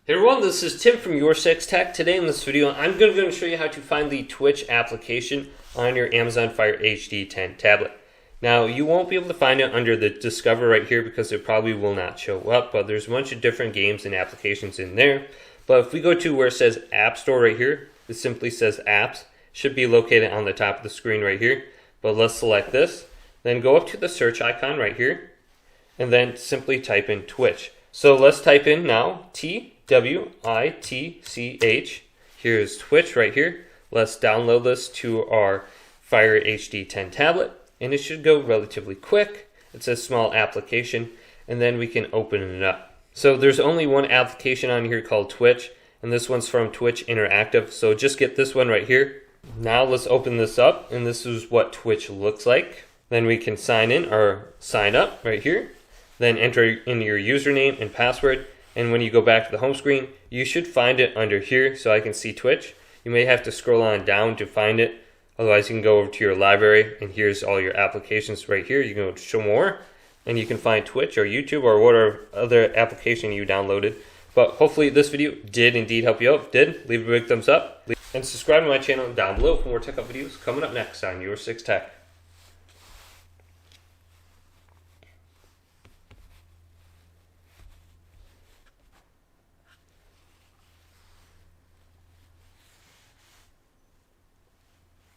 Hey everyone, this is Tim from YourSixTech. Today in this video, I'm going to show you how to find the Twitch application on your Amazon Fire HD 10 tablet. Now, you won't be able to find it under the Discover right here because it probably will not show up, but there's a bunch of different games and applications in there. But if we go to where it says App Store right here, it simply says Apps. It should be located on the top of the screen right here. But let's select this, then go up to the search icon right here, and then simply type in Twitch. So let's type in now TWITCH. Here's Twitch right here. Let's download this to our Fire HD 10 tablet, and it should go relatively quick. It's a small application, and then we can open it up. So there's only one application on here called Twitch, and this one's from Twitch Interactive. So just get this one right here. Now let's open this up, and this is what Twitch looks like. Then we can sign in or sign up right here. Then enter in your username and password. And when you go back to the home screen, you should find it under here so I can see Twitch. You may have to scroll on down to find it. Otherwise, you can go over to your library, and here's all your applications right here. You can go to show more, and you can find Twitch or YouTube or whatever other application you downloaded. But hopefully this video did indeed help you out. If it did, leave a big thumbs up. And subscribe to my channel down below for more tech up videos coming up next on YourSixTech.